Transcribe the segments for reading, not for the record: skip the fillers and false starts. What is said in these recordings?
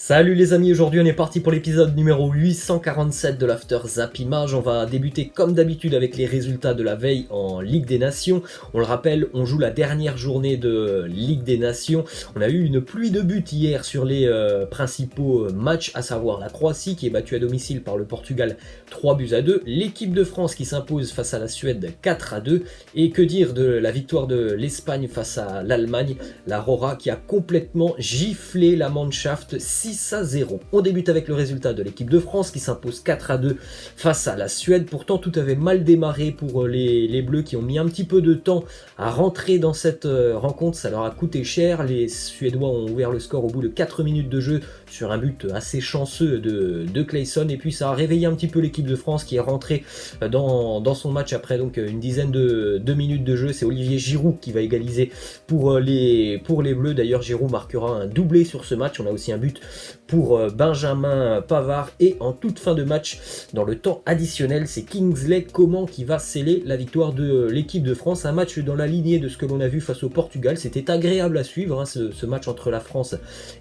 Salut les amis, aujourd'hui on est parti pour l'épisode numéro 847 de l'After Zap Image. On va débuter comme d'habitude avec les résultats de la veille en Ligue des Nations. On le rappelle, on joue la dernière journée de Ligue des Nations. On a eu une pluie de buts hier sur les principaux matchs, à savoir la Croatie qui est battue à domicile par le Portugal 3-2, l'équipe de France qui s'impose face à la Suède 4-2, et que dire de la victoire de l'Espagne face à l'Allemagne, la Rora qui a complètement giflé la Mannschaft 6-0. On débute avec le résultat de l'équipe de France qui s'impose 4-2 face à la Suède. Pourtant tout avait mal démarré pour les Bleus qui ont mis un petit peu de temps à rentrer dans cette rencontre. Ça leur a coûté cher. Les Suédois ont ouvert le score au bout de 4 minutes de jeu sur un but assez chanceux de Clayson, et puis ça a réveillé un petit peu l'équipe de France qui est rentrée dans son match après donc une dizaine de minutes de jeu. C'est Olivier Giroud qui va égaliser pour les Bleus. D'ailleurs Giroud marquera un doublé sur ce match. On a aussi un but pour Benjamin Pavard, et en toute fin de match dans le temps additionnel c'est Kingsley Coman qui va sceller la victoire de l'équipe de France. Un match dans la lignée de ce que l'on a vu face au Portugal. C'était agréable à suivre ce match entre la France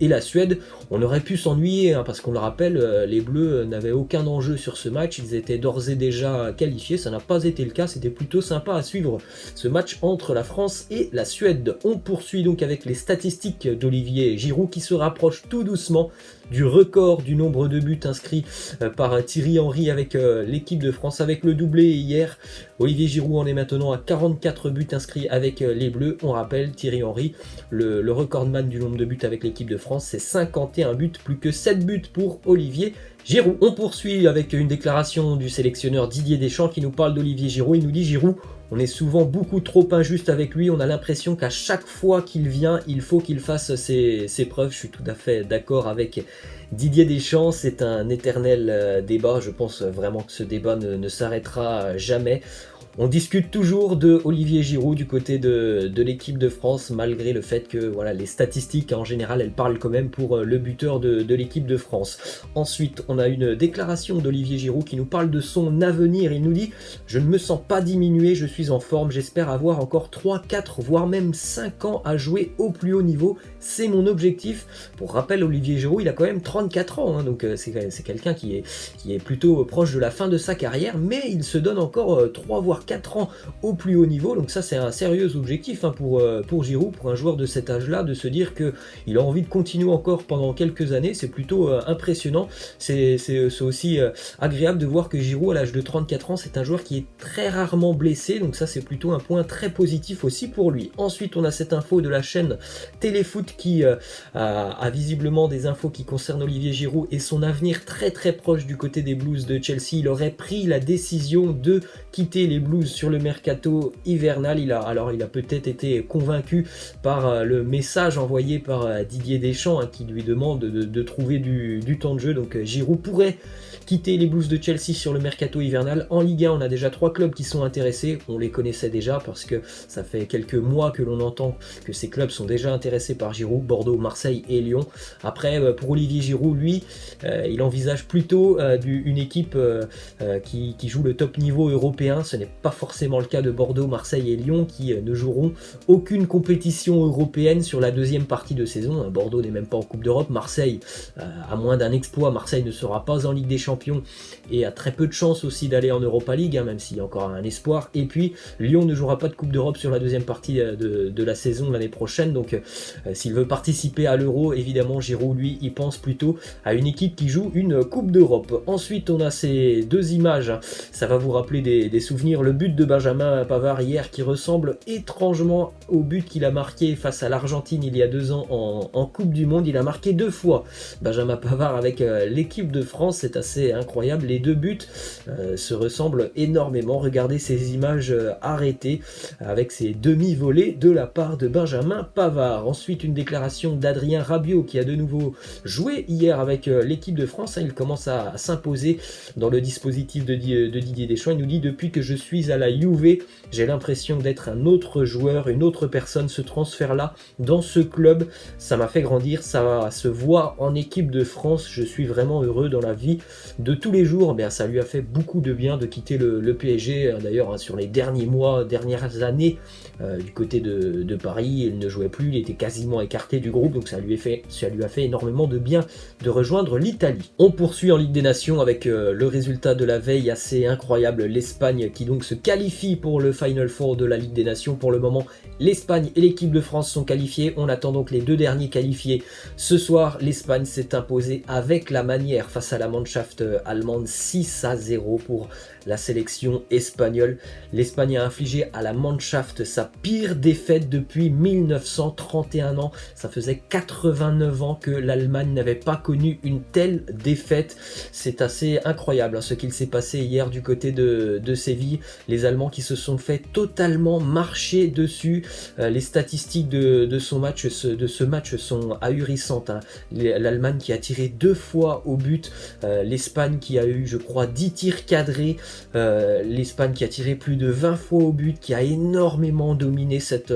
et la Suède. On aurait pu s'ennuyer parce qu'on le rappelle, les Bleus n'avaient aucun enjeu sur ce match, ils étaient d'ores et déjà qualifiés. Ça n'a pas été le cas, c'était plutôt sympa à suivre ce match entre la France et la Suède. On poursuit donc avec les statistiques d'Olivier Giroud qui se rapproche tout doucement du record du nombre de buts inscrits par Thierry Henry avec l'équipe de France, avec le doublé hier. Olivier Giroud en est maintenant à 44 buts inscrits avec les Bleus. On rappelle, Thierry Henry, le recordman du nombre de buts avec l'équipe de France, c'est 51 buts, plus que 7 buts pour Olivier Giroud. On poursuit avec une déclaration du sélectionneur Didier Deschamps qui nous parle d'Olivier Giroud. Il nous dit: Giroud, on est souvent beaucoup trop injuste avec lui, on a l'impression qu'à chaque fois qu'il vient, il faut qu'il fasse ses preuves. Je suis tout à fait d'accord avec Didier Deschamps, c'est un éternel débat. Je pense vraiment que ce débat ne s'arrêtera jamais. On discute toujours de Olivier Giroud du côté de l'équipe de France, malgré le fait que voilà, les statistiques en général elles parlent quand même pour le buteur de l'équipe de France. Ensuite on a une déclaration d'Olivier Giroud qui nous parle de son avenir. Il nous dit: je ne me sens pas diminuer, je suis en forme, j'espère avoir encore 3, 4 voire même 5 ans à jouer au plus haut niveau, c'est mon objectif. Pour rappel, Olivier Giroud il a quand même 34 ans, donc c'est quelqu'un qui est plutôt proche de la fin de sa carrière, mais il se donne encore 3 voire 4 ans au plus haut niveau, donc ça c'est un sérieux objectif pour Giroud, pour un joueur de cet âge-là, de se dire qu'il a envie de continuer encore pendant quelques années. C'est plutôt impressionnant. C'est aussi agréable de voir que Giroud à l'âge de 34 ans c'est un joueur qui est très rarement blessé, donc ça c'est plutôt un point très positif aussi pour lui. Ensuite on a cette info de la chaîne Téléfoot qui a visiblement des infos qui concernent Olivier Giroud et son avenir très très proche du côté des Blues de Chelsea. Il aurait pris la décision de quitter les Blues sur le mercato hivernal. Il a peut-être été convaincu par le message envoyé par Didier Deschamps qui lui demande de trouver du temps de jeu. Donc Giroud pourrait quitter les Blues de Chelsea sur le mercato hivernal. En Ligue 1 on a déjà 3 clubs qui sont intéressés, on les connaissait déjà parce que ça fait quelques mois que l'on entend que ces clubs sont déjà intéressés par Giroud: Bordeaux, Marseille et Lyon. Après pour Olivier Giroud, lui il envisage plutôt une équipe qui joue le top niveau européen. Ce n'est pas forcément le cas de Bordeaux, Marseille et Lyon qui ne joueront aucune compétition européenne sur la deuxième partie de saison. Bordeaux n'est même pas en Coupe d'Europe. Marseille, à moins d'un exploit, Marseille ne sera pas en Ligue des Champions et a très peu de chances aussi d'aller en Europa League, même s'il y a encore un espoir. Et puis Lyon ne jouera pas de Coupe d'Europe sur la deuxième partie de la saison l'année prochaine, donc s'il veut participer à l'Euro, évidemment Giroud lui il pense plutôt à une équipe qui joue une Coupe d'Europe. Ensuite on a ces deux images, ça va vous rappeler des souvenirs. Le but de Benjamin Pavard hier qui ressemble étrangement au but qu'il a marqué face à l'Argentine il y a 2 ans en Coupe du Monde. Il a marqué 2 fois Benjamin Pavard avec l'équipe de France, c'est assez incroyable. Les 2 buts se ressemblent énormément. Regardez ces images arrêtées avec ces demi-volées de la part de Benjamin Pavard. Ensuite une déclaration d'Adrien Rabiot qui a de nouveau joué hier avec l'équipe de France. Il commence à s'imposer dans le dispositif de Didier Deschamps. Il nous dit: depuis que je suis suis à la Juve, j'ai l'impression d'être un autre joueur, une autre personne. Ce transfert-là dans ce club, ça m'a fait grandir, ça se voit en équipe de France. Je suis vraiment heureux dans la vie de tous les jours. Bien, ça lui a fait beaucoup de bien de quitter le PSG. D'ailleurs, hein, sur les derniers mois, dernières années, du côté de Paris, il ne jouait plus, il était quasiment écarté du groupe, donc ça lui a fait énormément de bien de rejoindre l'Italie. On poursuit en Ligue des Nations avec le résultat de la veille assez incroyable, l'Espagne qui donc se qualifie pour le Final Four de la Ligue des Nations. Pour le moment, l'Espagne et l'équipe de France sont qualifiés, on attend donc les deux derniers qualifiés. Ce soir, l'Espagne s'est imposée avec la manière face à la Mannschaft allemande 6-0 pour la sélection espagnole. L'Espagne a infligé à la Mannschaft sa pire défaite depuis 1931 ans. Ça faisait 89 ans que l'Allemagne n'avait pas connu une telle défaite. C'est assez incroyable hein, ce qu'il s'est passé hier du côté de Séville. Les Allemands qui se sont fait totalement marcher dessus. Les statistiques de ce match sont ahurissantes. Hein. L'Allemagne qui a tiré 2 fois au but. L'Espagne qui a eu, je crois, 10 tirs cadrés. L'Espagne qui a tiré plus de 20 fois au but, qui a énormément dominé cette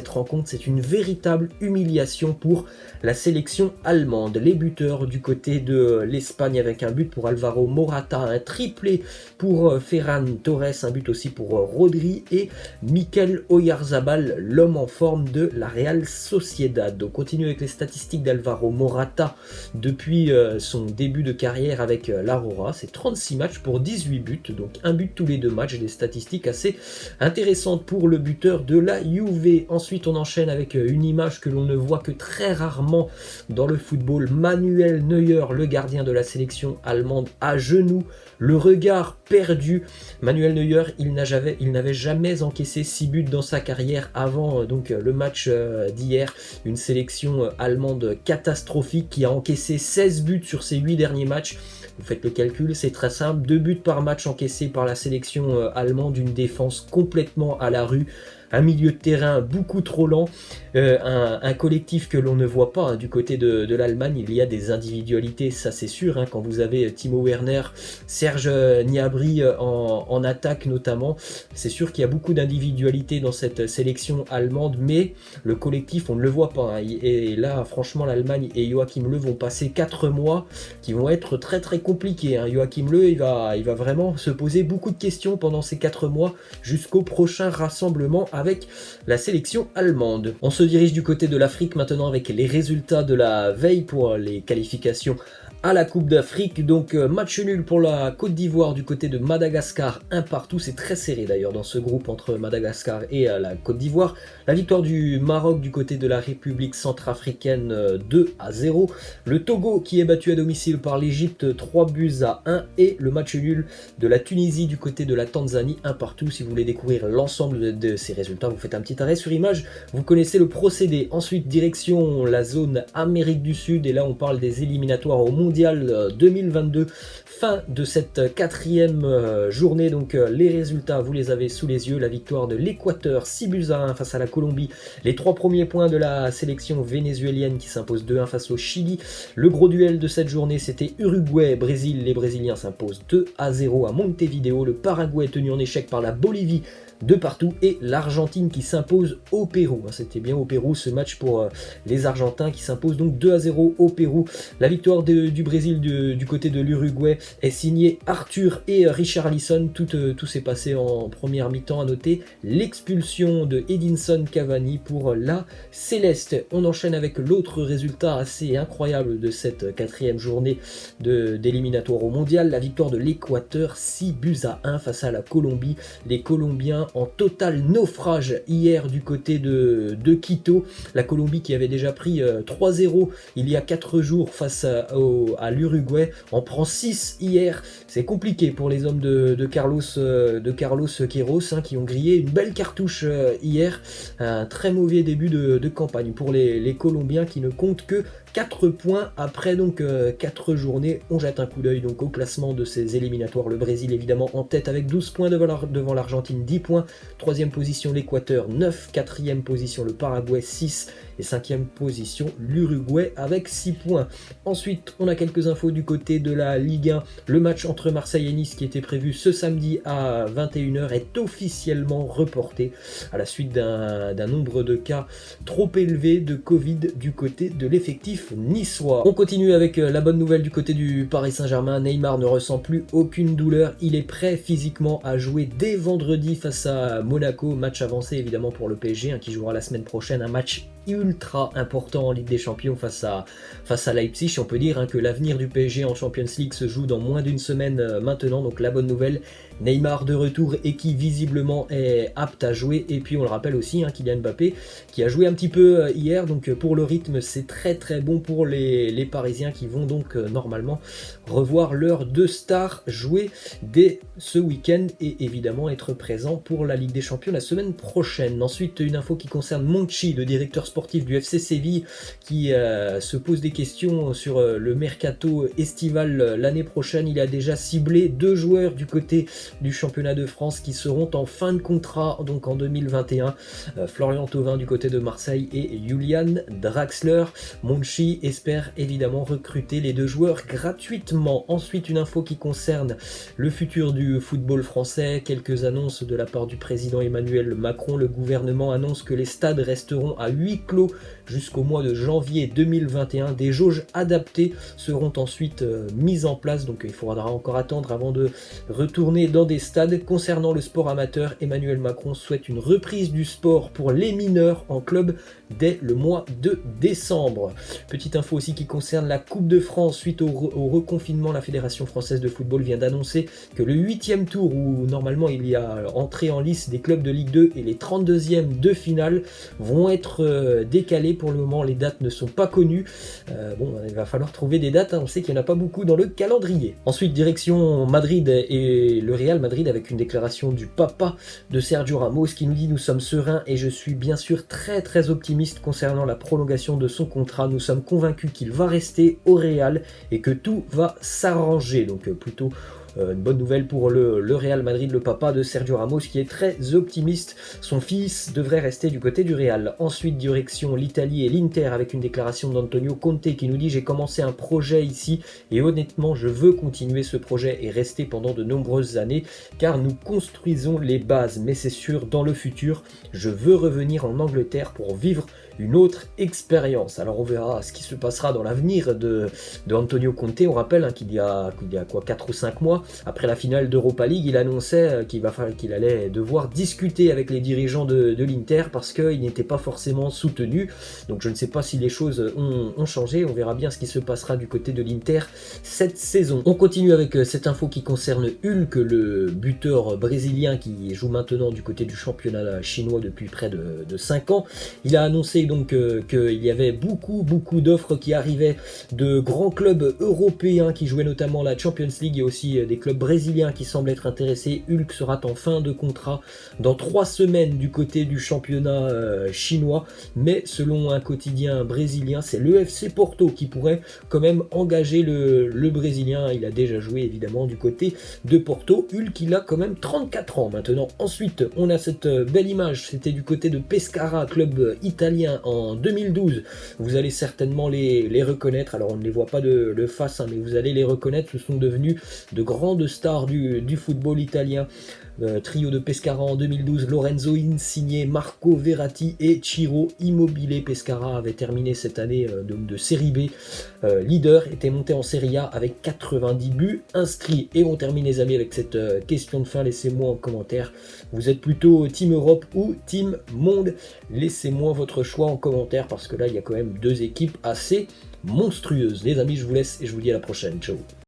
rencontre. C'est une véritable humiliation pour la sélection allemande. Les buteurs du côté de l'Espagne avec un but pour Alvaro Morata, un triplé pour Ferran Torres, un but aussi pour Rodri et Mikel Oyarzabal, l'homme en forme de la Real Sociedad. On continue avec les statistiques d'Alvaro Morata depuis son début de carrière avec l'Aurora. C'est 36 matchs pour 18 buts, donc un but tous les 2 matchs, des statistiques assez intéressantes pour le buteur de la Juve. Ensuite on enchaîne avec une image que l'on ne voit que très rarement dans le football. Manuel Neuer, le gardien de la sélection allemande, à genoux, le regard perdu. Manuel Neuer, il n'avait jamais encaissé 6 buts dans sa carrière avant donc le match d'hier. Une sélection allemande catastrophique qui a encaissé 16 buts sur ses 8 derniers matchs. Vous faites le calcul, c'est très simple, 2 buts par match encaissés par la sélection allemande, une défense complètement à la rue, un milieu de terrain beaucoup trop lent, un collectif que l'on ne voit pas hein, du côté de l'Allemagne. Il y a des individualités, ça c'est sûr, hein, quand vous avez Timo Werner, Serge Gnabry en attaque notamment, c'est sûr qu'il y a beaucoup d'individualités dans cette sélection allemande, mais le collectif on ne le voit pas, hein. Et là franchement l'Allemagne et Joachim Löw vont passer 4 mois qui vont être très très compliqués, hein. Joachim Löw il va vraiment se poser beaucoup de questions pendant ces 4 mois jusqu'au prochain rassemblement avec la sélection allemande. On se dirige du côté de l'Afrique maintenant avec les résultats de la veille pour les qualifications à la Coupe d'Afrique. Donc match nul pour la Côte d'Ivoire du côté de Madagascar, 1-1. C'est très serré d'ailleurs dans ce groupe entre Madagascar et la Côte d'Ivoire. La victoire du Maroc du côté de la République centrafricaine 2-0. Le Togo qui est battu à domicile par l'Égypte 3-1. Et le match nul de la Tunisie du côté de la Tanzanie 1-1. Si vous voulez découvrir l'ensemble de ces résultats, vous faites un petit arrêt sur image. Vous connaissez le procédé. Ensuite direction la zone Amérique du Sud et là on parle des éliminatoires au Mondial 2022, fin de cette 4e journée. Donc les résultats vous les avez sous les yeux. La victoire de l'Équateur 6-1 face à la Colombie, les 3 premiers points de la sélection vénézuélienne qui s'impose 2-1 face au Chili. Le gros duel de cette journée c'était Uruguay-Brésil, les Brésiliens s'imposent 2-0 à Montevideo. Le Paraguay tenu en échec par la Bolivie de partout et l'Argentine qui s'impose au Pérou. C'était bien au Pérou ce match pour les Argentins qui s'imposent donc 2-0 au Pérou. La victoire du Brésil du côté de l'Uruguay est signée Arthur et Richarlison. Tout s'est passé en première mi-temps. À noter l'expulsion de Edinson Cavani pour la Céleste. On enchaîne avec l'autre résultat assez incroyable de cette 4e journée d'éliminatoire au Mondial. La victoire de l'Équateur 6-1 face à la Colombie. Les Colombiens en total naufrage hier du côté de Quito. La Colombie qui avait déjà pris 3-0 il y a 4 jours face à l'Uruguay en prend 6 hier. C'est compliqué pour les hommes de Carlos Queiroz hein, qui ont grillé une belle cartouche hier. Un très mauvais début de campagne pour les Colombiens qui ne comptent que 4 points après donc 4 journées. On jette un coup d'œil donc au classement de ces éliminatoires. Le Brésil évidemment en tête avec 12 points devant l'Argentine, 10 points. 3e position l'Équateur, 9. 4e position le Paraguay, 6. Et 5e position l'Uruguay avec 6 points. Ensuite, on a quelques infos du côté de la Ligue 1. Le match entre Marseille et Nice qui était prévu ce samedi à 21 h est officiellement reporté à la suite d'un nombre de cas trop élevé de Covid du côté de l'effectif niçois. On continue avec la bonne nouvelle du côté du Paris Saint-Germain. Neymar ne ressent plus aucune douleur. Il est prêt physiquement à jouer dès vendredi face à Monaco. Match avancé évidemment pour le PSG qui jouera la semaine prochaine. Un match ultra important en Ligue des Champions face à Leipzig. On peut dire que l'avenir du PSG en Champions League se joue dans moins d'une semaine maintenant. Donc la bonne nouvelle, Neymar de retour et qui visiblement est apte à jouer. Et puis on le rappelle aussi, Kylian Mbappé qui a joué un petit peu hier. Donc pour le rythme, c'est très très bon pour les Parisiens qui vont donc normalement revoir leurs deux stars jouer dès ce week-end et évidemment être présents pour la Ligue des Champions la semaine prochaine. Ensuite, une info qui concerne Monchi, le directeur sportif du FC Séville, qui se pose des questions sur le mercato estival l'année prochaine. Il a déjà ciblé 2 joueurs du côté du championnat de France qui seront en fin de contrat donc en 2021. Florian Thauvin du côté de Marseille et Julian Draxler. Monchi espère évidemment recruter les 2 joueurs gratuitement. Ensuite, une info qui concerne le futur du football français. Quelques annonces de la part du président Emmanuel Macron. Le gouvernement annonce que les stades resteront à huis clos jusqu'au mois de janvier 2021. Des jauges adaptées seront ensuite mises en place, donc il faudra encore attendre avant de retourner dans des stades. Concernant le sport amateur, Emmanuel Macron souhaite une reprise du sport pour les mineurs en club dès le mois de décembre. Petite info aussi qui concerne la Coupe de France. Suite au reconfinement, la Fédération française de football vient d'annoncer que le 8e tour, où normalement il y a entrée en lice des clubs de Ligue 2 et les 32e de finale, vont être décalés. Pour le moment, les dates ne sont pas connues. Il va falloir trouver des dates. On sait qu'il n'y en a pas beaucoup dans le calendrier. Ensuite, direction Madrid et le Real Madrid avec une déclaration du papa de Sergio Ramos qui nous dit: nous sommes sereins et je suis bien sûr très très optimiste concernant la prolongation de son contrat. Nous sommes convaincus qu'il va rester au Real et que tout va s'arranger. Donc plutôt une bonne nouvelle pour le Real Madrid, le papa de Sergio Ramos qui est très optimiste. Son fils devrait rester du côté du Real. Ensuite, direction l'Italie et l'Inter avec une déclaration d'Antonio Conte qui nous dit: j'ai commencé un projet ici et honnêtement je veux continuer ce projet et rester pendant de nombreuses années car nous construisons les bases, mais c'est sûr dans le futur je veux revenir en Angleterre pour vivre une autre expérience. Alors on verra ce qui se passera dans l'avenir de Antonio Conte. On rappelle qu'il y a 4 ou 5 mois, après la finale d'Europa League, il annonçait qu'il allait devoir discuter avec les dirigeants de l'Inter parce qu'il n'était pas forcément soutenu. Donc je ne sais pas si les choses ont changé. On verra bien ce qui se passera du côté de l'Inter cette saison. On continue avec cette info qui concerne Hulk, le buteur brésilien qui joue maintenant du côté du championnat chinois depuis près de 5 ans. Il a annoncé donc qu'il y avait beaucoup d'offres qui arrivaient de grands clubs européens qui jouaient notamment la Champions League et aussi des clubs brésiliens qui semblent être intéressés. Hulk sera en fin de contrat dans 3 semaines du côté du championnat chinois, mais selon un quotidien brésilien, c'est le FC Porto qui pourrait quand même engager le Brésilien. Il a déjà joué évidemment du côté de Porto. Hulk, il a quand même 34 ans maintenant. Ensuite, on a cette belle image, c'était du côté de Pescara, club italien en 2012. Vous allez certainement les reconnaître. Alors on ne les voit pas de face, mais vous allez les reconnaître. Ce sont devenus de grandes stars du football italien. Trio de Pescara en 2012, Lorenzo Insigne, Marco Verratti et Ciro Immobile. Pescara avait terminé cette année de Série B leader, était monté en Serie A avec 90 buts inscrits. Et on termine les amis avec cette question de fin. Laissez-moi en commentaire, vous êtes plutôt Team Europe ou Team Monde? Laissez-moi votre choix en commentaire parce que là il y a quand même 2 équipes assez monstrueuses. Les amis, je vous laisse et je vous dis à la prochaine. Ciao.